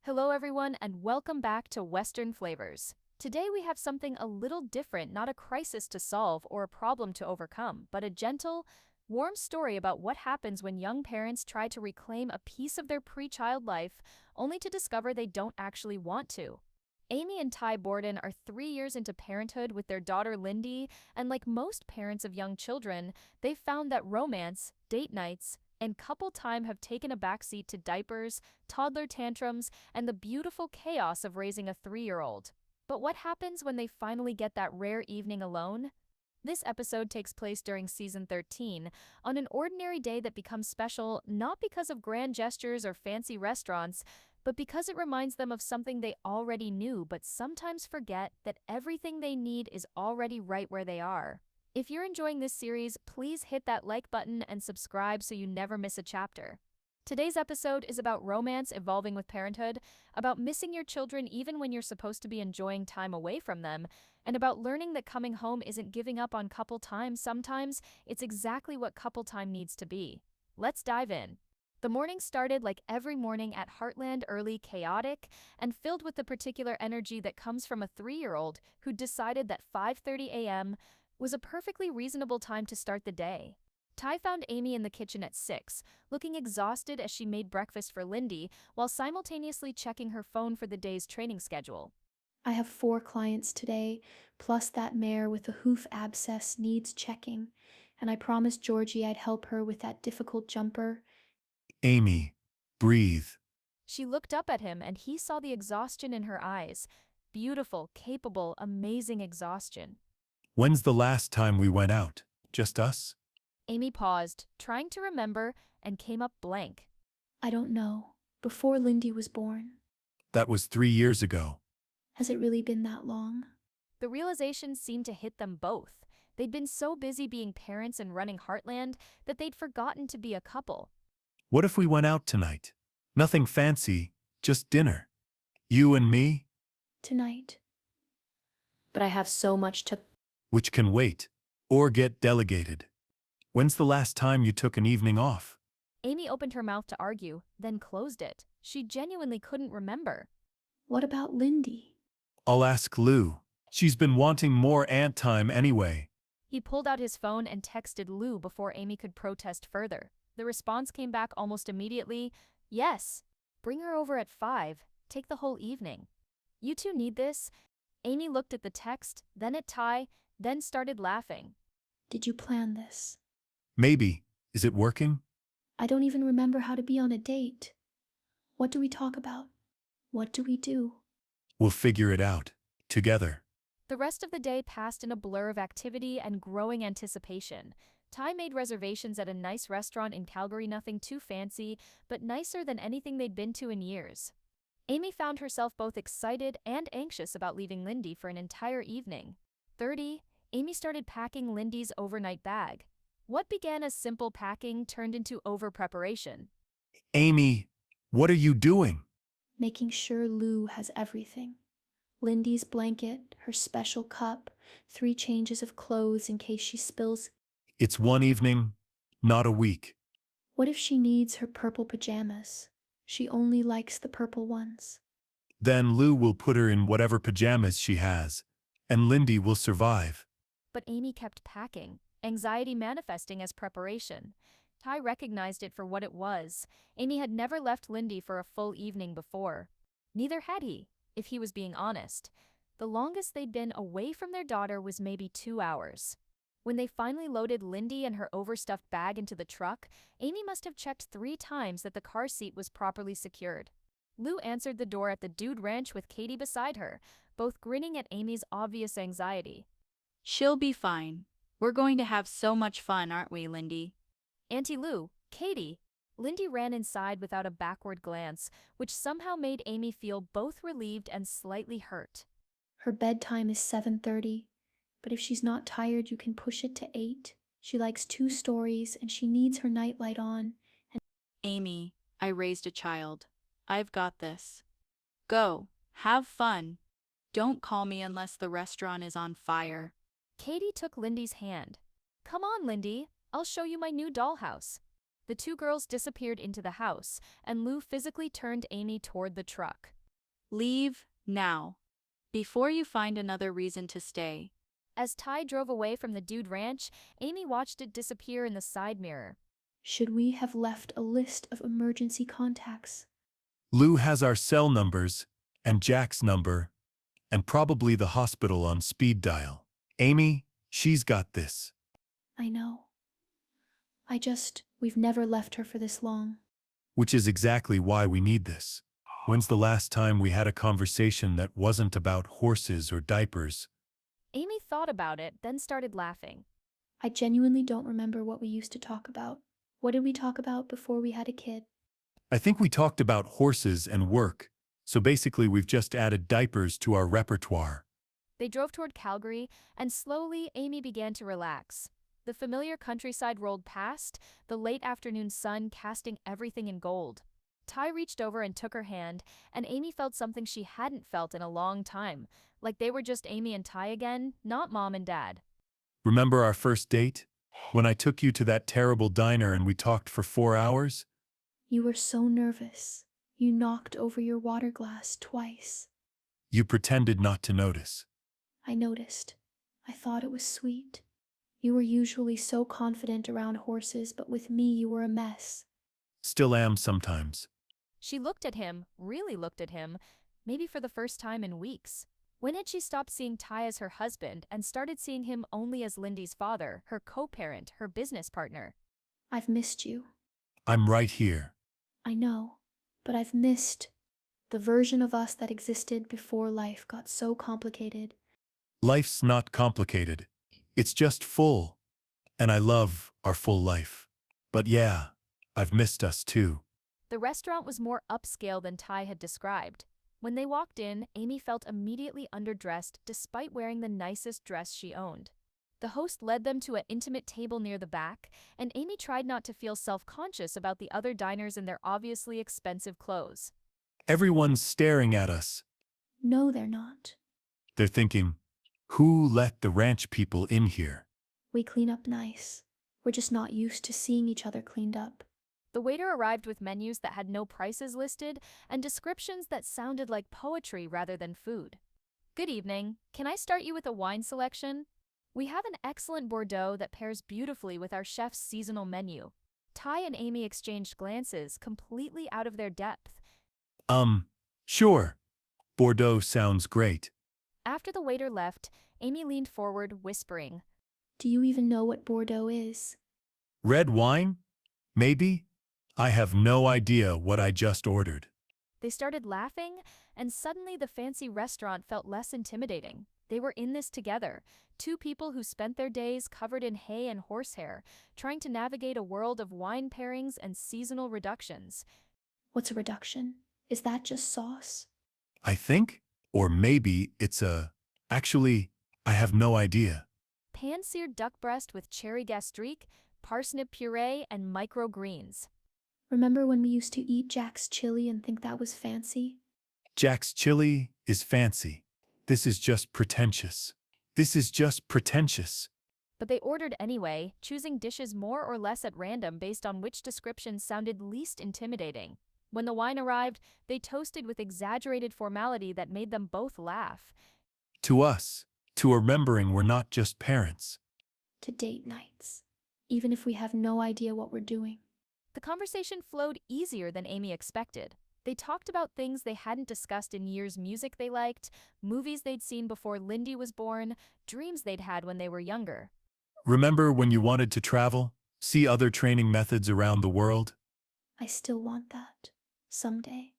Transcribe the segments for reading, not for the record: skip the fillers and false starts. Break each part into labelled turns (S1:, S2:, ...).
S1: Hello everyone and welcome back to Western Flavors. Today we have something a little different, not a crisis to solve or a problem to overcome, but a gentle, warm story about what happens when young parents try to reclaim a piece of their pre-child life only to discover they don't actually want to. Amy and Ty Borden are 3 years into parenthood with their daughter Lindy, and like most parents of young children, they've found that romance, date nights, and couple time have taken a backseat to diapers, toddler tantrums, and the beautiful chaos of raising a 3-year-old. But what happens when they finally get that rare evening alone? This episode takes place during season 13, on an ordinary day that becomes special not because of grand gestures or fancy restaurants, but because it reminds them of something they already knew but sometimes forget, that everything they need is already right where they are. If you're enjoying this series, please hit that like button and subscribe so you never miss a chapter. Today's episode is about romance evolving with parenthood, about missing your children even when you're supposed to be enjoying time away from them, and about learning that coming home isn't giving up on couple time. Sometimes it's exactly what couple time needs to be. Let's dive in. The morning started like every morning at Heartland, early, chaotic, and filled with the particular energy that comes from a 3-year-old who decided that 5:30 a.m. was a perfectly reasonable time to start the day. Ty found Amy in the kitchen at 6, looking exhausted as she made breakfast for Lindy while simultaneously checking her phone for the day's training schedule.
S2: I have 4 clients today, plus that mare with the hoof abscess needs checking, and I promised Georgie I'd help her with that difficult jumper.
S3: Amy, breathe.
S1: She looked up at him and he saw the exhaustion in her eyes. Beautiful, capable, amazing exhaustion.
S3: When's the last time we went out? Just us?
S1: Amy paused, trying to remember, and came up blank.
S2: I don't know. Before Lindy was born.
S3: That was 3 years ago.
S2: Has it really been that long?
S1: The realization seemed to hit them both. They'd been so busy being parents and running Heartland that they'd forgotten to be a couple.
S3: What if we went out tonight? Nothing fancy, just dinner. You and me?
S2: Tonight. But I have so much to.
S3: Which can wait. Or get delegated. When's the last time you took an evening off?
S1: Amy opened her mouth to argue, then closed it. She genuinely couldn't remember.
S2: What about Lindy?
S3: I'll ask Lou. She's been wanting more aunt time anyway.
S1: He pulled out his phone and texted Lou before Amy could protest further. The response came back almost immediately. Yes. Bring her over at 5. Take the whole evening. You two need this? Amy looked at the text, then at Ty, then started laughing.
S2: Did you plan this?
S3: Maybe. Is it working?
S2: I don't even remember how to be on a date. What do we talk about? What do we do?
S3: We'll figure it out. Together.
S1: The rest of the day passed in a blur of activity and growing anticipation. Ty made reservations at a nice restaurant in Calgary, nothing too fancy, but nicer than anything they'd been to in years. Amy found herself both excited and anxious about leaving Lindy for an entire evening. 30, Amy started packing Lindy's overnight bag. What began as simple packing turned into over-preparation.
S3: Amy, what are you doing?
S2: Making sure Lou has everything. Lindy's blanket, her special cup, 3 changes of clothes in case she spills.
S3: It's one evening, not a week.
S2: What if she needs her purple pajamas? She only likes the purple ones.
S3: Then Lou will put her in whatever pajamas she has, and Lindy will survive.
S1: But Amy kept packing, anxiety manifesting as preparation. Ty recognized it for what it was. Amy had never left Lindy for a full evening before. Neither had he, if he was being honest. The longest they'd been away from their daughter was maybe 2 hours. When they finally loaded Lindy and her overstuffed bag into the truck, Amy must have checked 3 times that the car seat was properly secured. Lou answered the door at the Dude Ranch with Katie beside her, both grinning at Amy's obvious anxiety.
S4: She'll be fine. We're going to have so much fun, aren't we, Lindy?
S1: Auntie Lou, Katie. Lindy ran inside without a backward glance, which somehow made Amy feel both relieved and slightly hurt.
S2: Her bedtime is 7:30, but if she's not tired, you can push it to 8. She likes 2 stories and she needs her nightlight on.
S4: Amy, I raised a child. I've got this. Go. Have fun. Don't call me unless the restaurant is on fire.
S1: Katie took Lindy's hand. Come on, Lindy. I'll show you my new dollhouse. The 2 girls disappeared into the house, and Lou physically turned Amy toward the truck.
S4: Leave, now. Before you find another reason to stay.
S1: As Ty drove away from the dude ranch, Amy watched it disappear in the side mirror.
S2: Should we have left a list of emergency contacts?
S3: Lou has our cell numbers, and Jack's number, and probably the hospital on speed dial. Amy, she's got this.
S2: I know. We've never left her for this long.
S3: Which is exactly why we need this. When's the last time we had a conversation that wasn't about horses or diapers?
S1: Amy thought about it, then started laughing.
S2: I genuinely don't remember what we used to talk about. What did we talk about before we had a kid?
S3: I think we talked about horses and work, so basically we've just added diapers to our repertoire.
S1: They drove toward Calgary, and slowly Amy began to relax. The familiar countryside rolled past, the late afternoon sun casting everything in gold. Ty reached over and took her hand, and Amy felt something she hadn't felt in a long time, like they were just Amy and Ty again, not mom and dad.
S3: Remember our first date? When I took you to that terrible diner and we talked for 4 hours?
S2: You were so nervous. You knocked over your water glass twice.
S3: You pretended not to notice.
S2: I noticed. I thought it was sweet. You were usually so confident around horses, but with me you were a mess.
S3: Still am sometimes.
S1: She looked at him, really looked at him, maybe for the first time in weeks. When had she stopped seeing Ty as her husband and started seeing him only as Lindy's father, her co-parent, her business partner?
S2: I've missed you.
S3: I'm right here.
S2: I know, but I've missed the version of us that existed before life got so complicated.
S3: Life's not complicated. It's just full. And I love our full life. But yeah, I've missed us too.
S1: The restaurant was more upscale than Ty had described. When they walked in, Amy felt immediately underdressed despite wearing the nicest dress she owned. The host led them to an intimate table near the back, and Amy tried not to feel self-conscious about the other diners in their obviously expensive clothes.
S3: Everyone's staring at us.
S2: No, they're not.
S3: They're thinking, who let the ranch people in here?
S2: We clean up nice. We're just not used to seeing each other cleaned up.
S1: The waiter arrived with menus that had no prices listed and descriptions that sounded like poetry rather than food. Good evening. Can I start you with a wine selection? We have an excellent Bordeaux that pairs beautifully with our chef's seasonal menu. Ty and Amy exchanged glances, completely out of their depth.
S3: Sure. Bordeaux sounds great.
S1: After the waiter left, Amy leaned forward, whispering.
S2: Do you even know what Bordeaux is?
S3: Red wine? Maybe? I have no idea what I just ordered.
S1: They started laughing, and suddenly the fancy restaurant felt less intimidating. They were in this together, two people who spent their days covered in hay and horsehair, trying to navigate a world of wine pairings and seasonal reductions.
S2: What's a reduction? Is that just sauce?
S3: I think? Or maybe it's actually, I have no idea.
S1: Pan-seared duck breast with cherry gastrique, parsnip puree, and microgreens.
S2: Remember when we used to eat Jack's chili and think that was fancy?
S3: Jack's chili is fancy. This is just pretentious. This is just pretentious.
S1: But they ordered anyway, choosing dishes more or less at random based on which description sounded least intimidating. When the wine arrived, they toasted with exaggerated formality that made them both laugh.
S3: To us, to remembering we're not just parents.
S2: To date nights, even if we have no idea what we're doing.
S1: The conversation flowed easier than Amy expected. They talked about things they hadn't discussed in years: music they liked, movies they'd seen before Lindy was born, dreams they'd had when they were younger.
S3: Remember when you wanted to travel? See other training methods around the world?
S2: I still want that. Someday.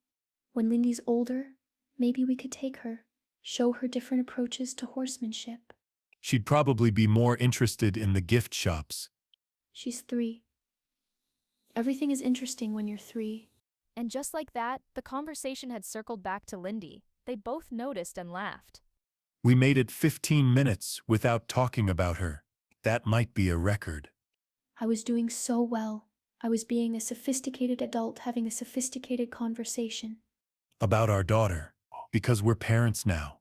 S2: When Lindy's older, maybe we could take her, show her different approaches to horsemanship.
S3: She'd probably be more interested in the gift shops.
S2: She's 3. Everything is interesting when you're 3.
S1: And just like that, the conversation had circled back to Lindy. They both noticed and laughed.
S3: We made it 15 minutes without talking about her. That might be a record.
S2: I was doing so well. I was being a sophisticated adult having a sophisticated conversation.
S3: About our daughter. Because we're parents now.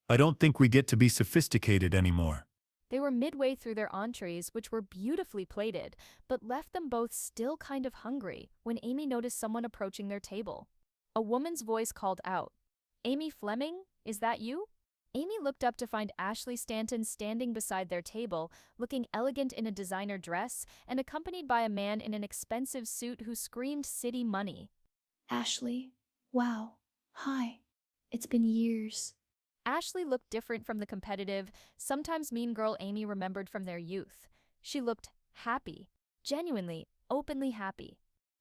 S3: I don't think we get to be sophisticated anymore.
S1: They were midway through their entrees, which were beautifully plated, but left them both still kind of hungry when Amy noticed someone approaching their table. A woman's voice called out. Amy Fleming, is that you? Amy looked up to find Ashley Stanton standing beside their table, looking elegant in a designer dress and accompanied by a man in an expensive suit who screamed city money.
S2: Ashley. Wow. Hi. It's been years.
S1: Ashley looked different from the competitive, sometimes mean girl Amy remembered from their youth. She looked happy, genuinely, openly happy.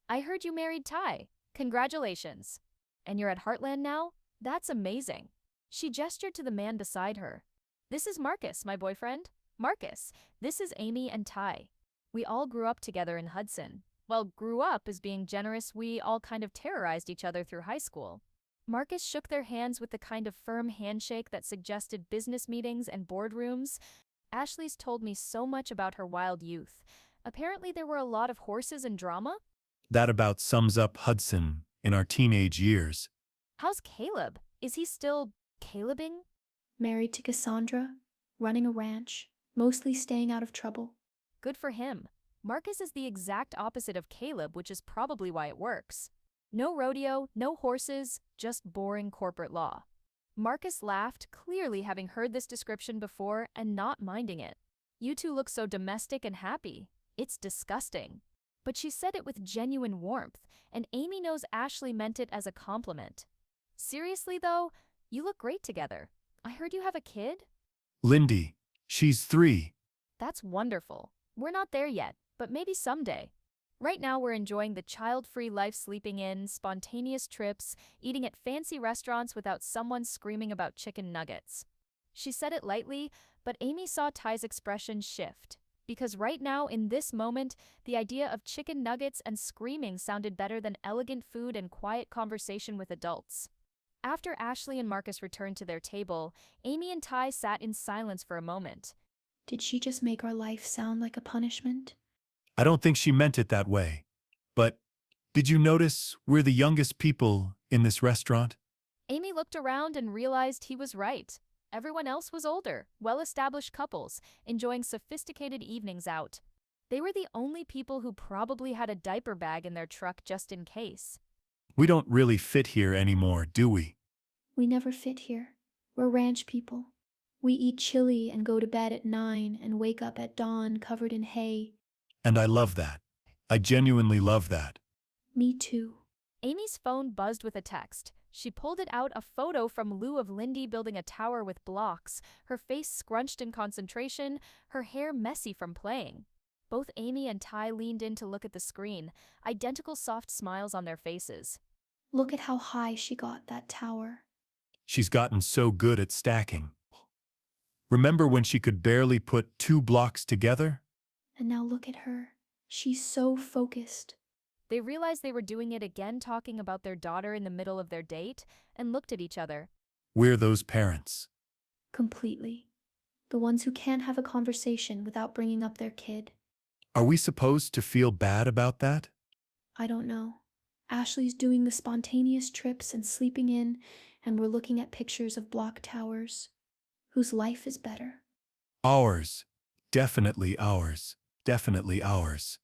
S1: I heard you married Ty. Congratulations. And you're at Heartland now? That's amazing. She gestured to the man beside her. This is Marcus, my boyfriend. Marcus, this is Amy and Ty. We all grew up together in Hudson. Well, grew up is being generous, we all kind of terrorized each other through high school. Marcus shook their hands with the kind of firm handshake that suggested business meetings and boardrooms. Ashley's told me so much about her wild youth. Apparently there were a lot of horses and drama?
S3: That about sums up Hudson in our teenage years.
S1: How's Caleb? Is he still Calebing?
S2: Married to Cassandra, running a ranch, mostly staying out of trouble.
S1: Good for him. Marcus is the exact opposite of Caleb, which is probably why it works. No rodeo, no horses, just boring corporate law. Marcus laughed, clearly having heard this description before and not minding it. You two look so domestic and happy. It's disgusting. But she said it with genuine warmth, and Amy knows Ashley meant it as a compliment. Seriously though, you look great together. I heard you have a kid?
S3: Lindy, she's 3.
S1: That's wonderful. We're not there yet, but maybe someday. Right now we're enjoying the child-free life, sleeping in, spontaneous trips, eating at fancy restaurants without someone screaming about chicken nuggets. She said it lightly, but Amy saw Ty's expression shift. Because right now, in this moment, the idea of chicken nuggets and screaming sounded better than elegant food and quiet conversation with adults. After Ashley and Marcus returned to their table, Amy and Ty sat in silence for a moment.
S2: Did she just make our life sound like a punishment?
S3: I don't think she meant it that way. But did you notice we're the youngest people in this restaurant?
S1: Amy looked around and realized he was right. Everyone else was older, well-established couples, enjoying sophisticated evenings out. They were the only people who probably had a diaper bag in their truck just in case.
S3: We don't really fit here anymore, do we?
S2: We never fit here. We're ranch people. We eat chili and go to bed at 9 and wake up at dawn covered in hay.
S3: And I love that. I genuinely love that.
S2: Me too.
S1: Amy's phone buzzed with a text. She pulled it out, a photo from Lou of Lindy building a tower with blocks, her face scrunched in concentration, her hair messy from playing. Both Amy and Ty leaned in to look at the screen, identical soft smiles on their faces.
S2: Look at how high she got that tower.
S3: She's gotten so good at stacking. Remember when she could barely put 2 blocks together?
S2: And now look at her. She's so focused.
S1: They realized they were doing it again, talking about their daughter in the middle of their date, and looked at each other.
S3: We're those parents.
S2: Completely. The ones who can't have a conversation without bringing up their kid.
S3: Are we supposed to feel bad about that?
S2: I don't know. Ashley's doing the spontaneous trips and sleeping in, and we're looking at pictures of block towers. Whose life is better?
S3: Ours. Definitely ours. Definitely ours.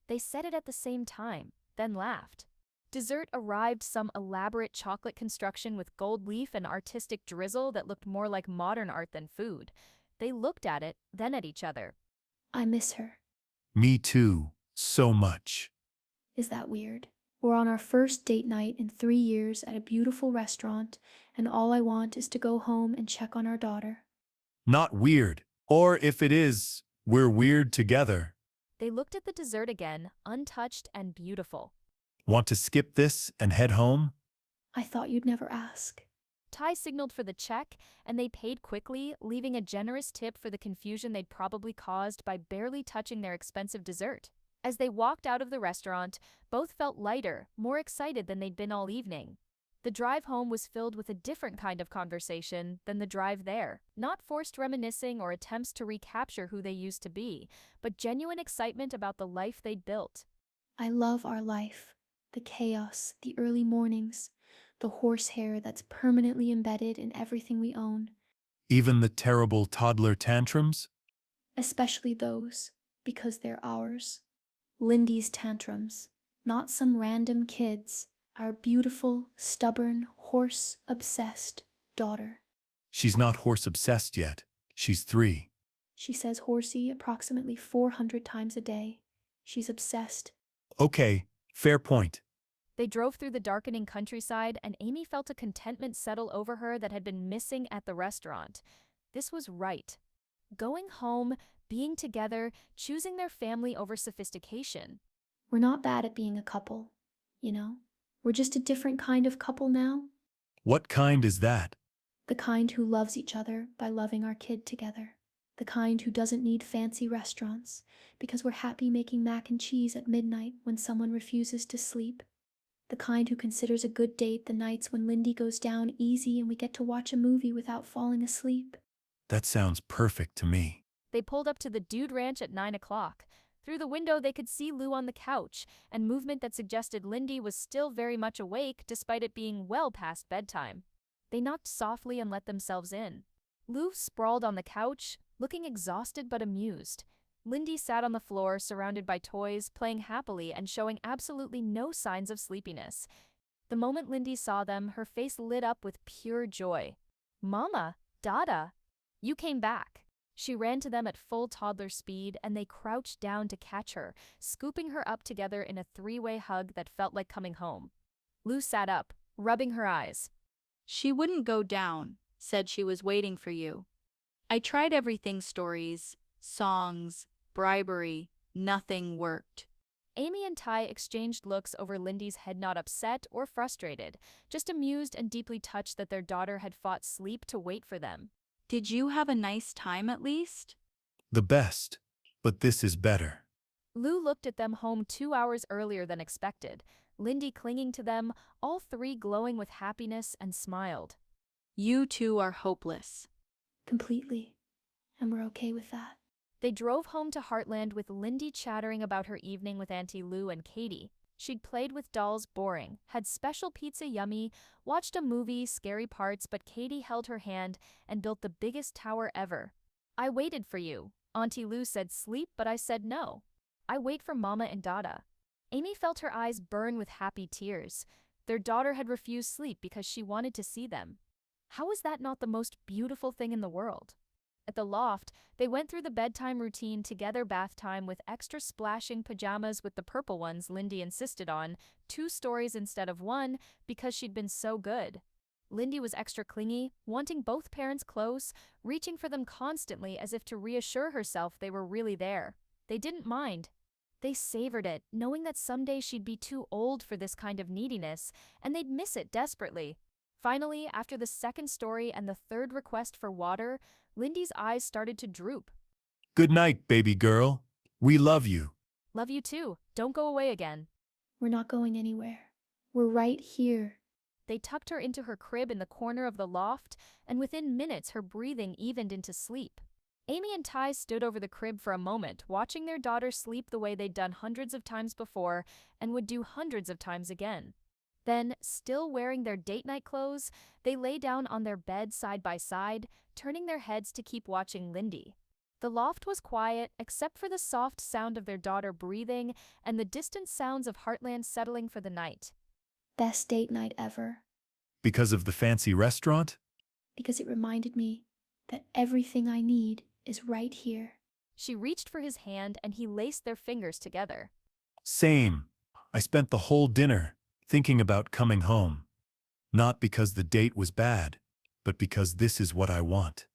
S1: They said it at the same time, then laughed. Dessert arrived, some elaborate chocolate construction with gold leaf and artistic drizzle that looked more like modern art than food. They looked at it, then at each other.
S2: I miss her.
S3: Me too. So much.
S2: Is that weird? We're on our first date night in 3 years at a beautiful restaurant, and all I want is to go home and check on our daughter.
S3: Not weird. Or if it is, we're weird together.
S1: They looked at the dessert again, untouched and beautiful.
S3: Want to skip this and head home?
S2: I thought you'd never ask.
S1: Ty signaled for the check, and they paid quickly, leaving a generous tip for the confusion they'd probably caused by barely touching their expensive dessert. As they walked out of the restaurant, both felt lighter, more excited than they'd been all evening. The drive home was filled with a different kind of conversation than the drive there. Not forced reminiscing or attempts to recapture who they used to be, but genuine excitement about the life they'd built.
S2: I love our life. The chaos, the early mornings, the horsehair that's permanently embedded in everything we own.
S3: Even the terrible toddler tantrums?
S2: Especially those, because they're ours. Lindy's tantrums, not some random kids. Our beautiful, stubborn, horse-obsessed daughter.
S3: She's not horse obsessed yet. She's 3.
S2: She says horsey approximately 400 times a day. She's obsessed.
S3: Okay, fair point.
S1: They drove through the darkening countryside, and Amy felt a contentment settle over her that had been missing at the restaurant. This was right. Going home, being together, choosing their family over sophistication.
S2: We're not bad at being a couple, you know? We're just a different kind of couple now.
S3: What kind is that?
S2: The kind who loves each other by loving our kid together. The kind who doesn't need fancy restaurants because we're happy making mac and cheese at midnight when someone refuses to sleep. The kind who considers a good date the nights when Lindy goes down easy and we get to watch a movie without falling asleep.
S3: That sounds perfect to me.
S1: They pulled up to the Dude Ranch at 9 o'clock. Through the window, they could see Lou on the couch, and movement that suggested Lindy was still very much awake despite it being well past bedtime. They knocked softly and let themselves in. Lou sprawled on the couch, looking exhausted but amused. Lindy sat on the floor, surrounded by toys, playing happily and showing absolutely no signs of sleepiness. The moment Lindy saw them, her face lit up with pure joy. "Mama, Dada, you came back." She ran to them at full toddler speed, and they crouched down to catch her, scooping her up together in a three-way hug that felt like coming home. Lou sat up, rubbing her eyes.
S4: She wouldn't go down, said she was waiting for you. I tried everything, stories, songs, bribery, nothing worked.
S1: Amy and Ty exchanged looks over Lindy's head, not upset or frustrated, just amused and deeply touched that their daughter had fought sleep to wait for them.
S4: Did you have a nice time at least?
S3: The best. But this is better.
S1: Lou looked at them home 2 hours earlier than expected, Lindy clinging to them, all three glowing with happiness, and smiled.
S4: You two are hopeless.
S2: Completely. And we're okay with that.
S1: They drove home to Heartland with Lindy chattering about her evening with Auntie Lou and Katie. She'd played with dolls, boring, had special pizza, yummy, watched a movie, scary parts, but Katie held her hand and built the biggest tower ever. "I waited for you." Auntie Lou said sleep, but I said no. "I wait for Mama and Dada." Amy felt her eyes burn with happy tears. Their daughter had refused sleep because she wanted to see them. How was that not the most beautiful thing in the world? At the loft, they went through the bedtime routine together, bath time with extra splashing pajamas with the purple ones Lindy insisted on, 2 stories instead of 1 because she'd been so good. Lindy was extra clingy, wanting both parents close, reaching for them constantly as if to reassure herself they were really there. They didn't mind. They savored it, knowing that someday she'd be too old for this kind of neediness, and they'd miss it desperately. Finally, after the second story and the third request for water, Lindy's eyes started to droop.
S3: Good night, baby girl. We love you.
S1: "Love you too. Don't go away again."
S2: We're not going anywhere. We're right here.
S1: They tucked her into her crib in the corner of the loft, and within minutes her breathing evened into sleep. Amy and Ty stood over the crib for a moment, watching their daughter sleep the way they'd done hundreds of times before and would do hundreds of times again. Then, still wearing their date night clothes, they lay down on their bed side by side, turning their heads to keep watching Lindy. The loft was quiet, except for the soft sound of their daughter breathing and the distant sounds of Heartland settling for the night.
S2: Best date night ever.
S3: Because of the fancy restaurant?
S2: Because it reminded me that everything I need is right here.
S1: She reached for his hand and he laced their fingers together.
S3: Same. I spent the whole dinner thinking about coming home. Not because the date was bad, but because this is what I want.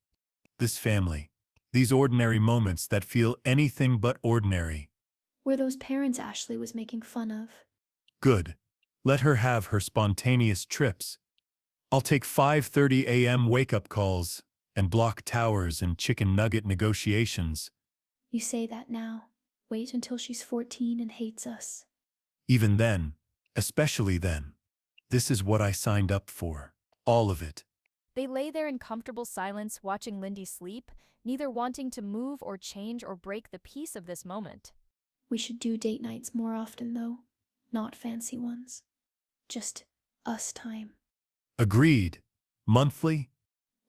S3: This family. These ordinary moments that feel anything but ordinary.
S2: We're those parents Ashley was making fun of.
S3: Good. Let her have her spontaneous trips. I'll take 5:30 a.m. wake-up calls and block towers and chicken nugget negotiations.
S2: You say that now. Wait until she's 14 and hates us.
S3: Even then, especially then, this is what I signed up for. All of it.
S1: They lay there in comfortable silence, watching Lindy sleep, neither wanting to move or change or break the peace of this moment.
S2: We should do date nights more often, though. Not fancy ones. Just us time.
S3: Agreed. Monthly?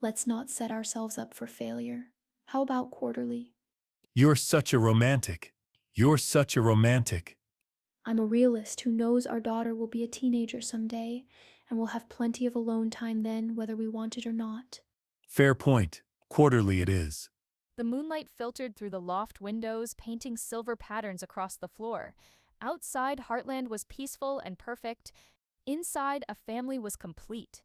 S2: Let's not set ourselves up for failure. How about quarterly?
S3: You're such a romantic. You're such a romantic.
S2: I'm a realist who knows our daughter will be a teenager someday, and we'll have plenty of alone time then, whether we want it or not.
S3: Fair point. Quarterly it is.
S1: The moonlight filtered through the loft windows, painting silver patterns across the floor. Outside, Heartland was peaceful and perfect. Inside, a family was complete.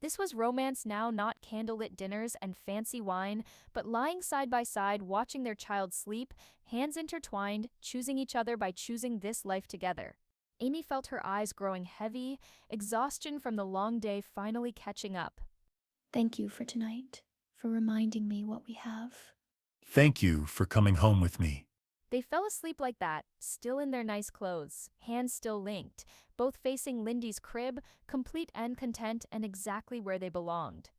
S1: This was romance now, not candlelit dinners and fancy wine, but lying side by side, watching their child sleep, hands intertwined, choosing each other by choosing this life together. Amy felt her eyes growing heavy, exhaustion from the long day finally catching up.
S2: Thank you for tonight, for reminding me what we have.
S3: Thank you for coming home with me.
S1: They fell asleep like that, still in their nice clothes, hands still linked, both facing Lindy's crib, complete and content and exactly where they belonged.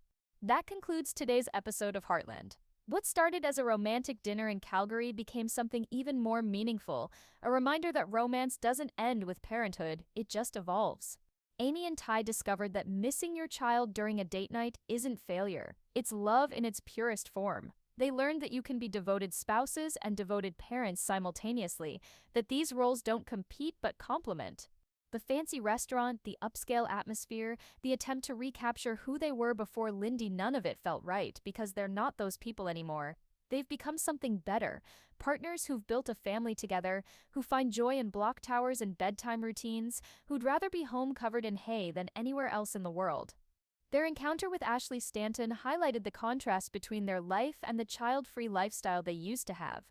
S1: That concludes today's episode of Heartland. What started as a romantic dinner in Calgary became something even more meaningful, a reminder that romance doesn't end with parenthood, it just evolves. Amy and Ty discovered that missing your child during a date night isn't failure, it's love in its purest form. They learned that you can be devoted spouses and devoted parents simultaneously, that these roles don't compete but complement. The fancy restaurant, the upscale atmosphere, the attempt to recapture who they were before Lindy, none of it felt right because they're not those people anymore. They've become something better, partners who've built a family together, who find joy in block towers and bedtime routines, who'd rather be home covered in hay than anywhere else in the world. Their encounter with Ashley Stanton highlighted the contrast between their life and the child-free lifestyle they used to have.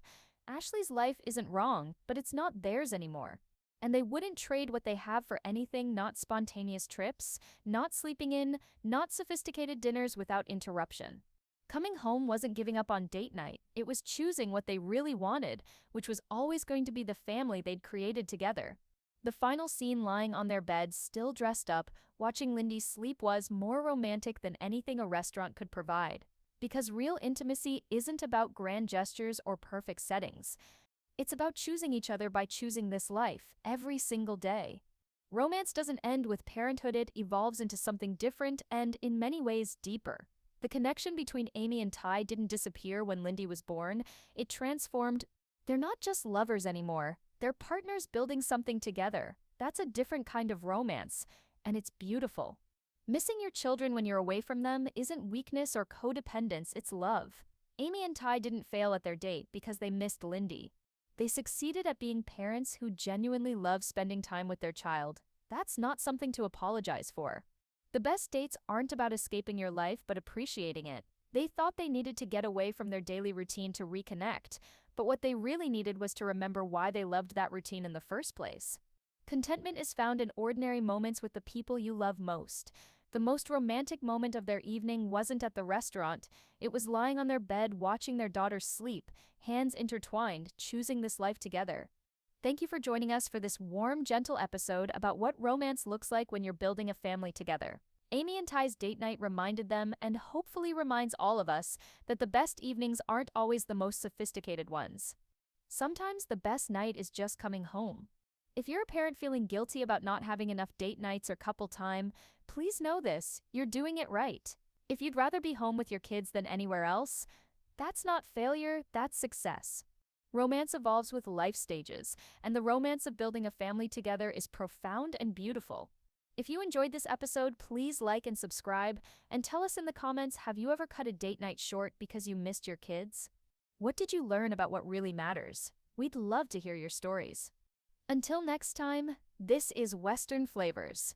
S1: Ashley's life isn't wrong, but it's not theirs anymore. And they wouldn't trade what they have for anything, not spontaneous trips, not sleeping in, not sophisticated dinners without interruption. Coming home wasn't giving up on date night, it was choosing what they really wanted, which was always going to be the family they'd created together. The final scene, lying on their bed, still dressed up, watching Lindy sleep, was more romantic than anything a restaurant could provide. Because real intimacy isn't about grand gestures or perfect settings. It's about choosing each other by choosing this life, every single day. Romance doesn't end with parenthood, it evolves into something different and, in many ways, deeper. The connection between Amy and Ty didn't disappear when Lindy was born, it transformed. They're not just lovers anymore. They're partners building something together. That's a different kind of romance, and it's beautiful. Missing your children when you're away from them isn't weakness or codependence, it's love. Amy and Ty didn't fail at their date because they missed Lindy. They succeeded at being parents who genuinely love spending time with their child. That's not something to apologize for. The best dates aren't about escaping your life but appreciating it. They thought they needed to get away from their daily routine to reconnect, but what they really needed was to remember why they loved that routine in the first place. Contentment is found in ordinary moments with the people you love most. The most romantic moment of their evening wasn't at the restaurant, it was lying on their bed watching their daughter sleep, hands intertwined, choosing this life together. Thank you for joining us for this warm, gentle episode about what romance looks like when you're building a family together. Amy and Ty's date night reminded them, and hopefully reminds all of us, that the best evenings aren't always the most sophisticated ones. Sometimes the best night is just coming home. If you're a parent feeling guilty about not having enough date nights or couple time, please know this, you're doing it right. If you'd rather be home with your kids than anywhere else, that's not failure, that's success. Romance evolves with life stages, and the romance of building a family together is profound and beautiful. If you enjoyed this episode, please like and subscribe, and tell us in the comments, have you ever cut a date night short because you missed your kids? What did you learn about what really matters? We'd love to hear your stories. Until next time, this is Western Flavors.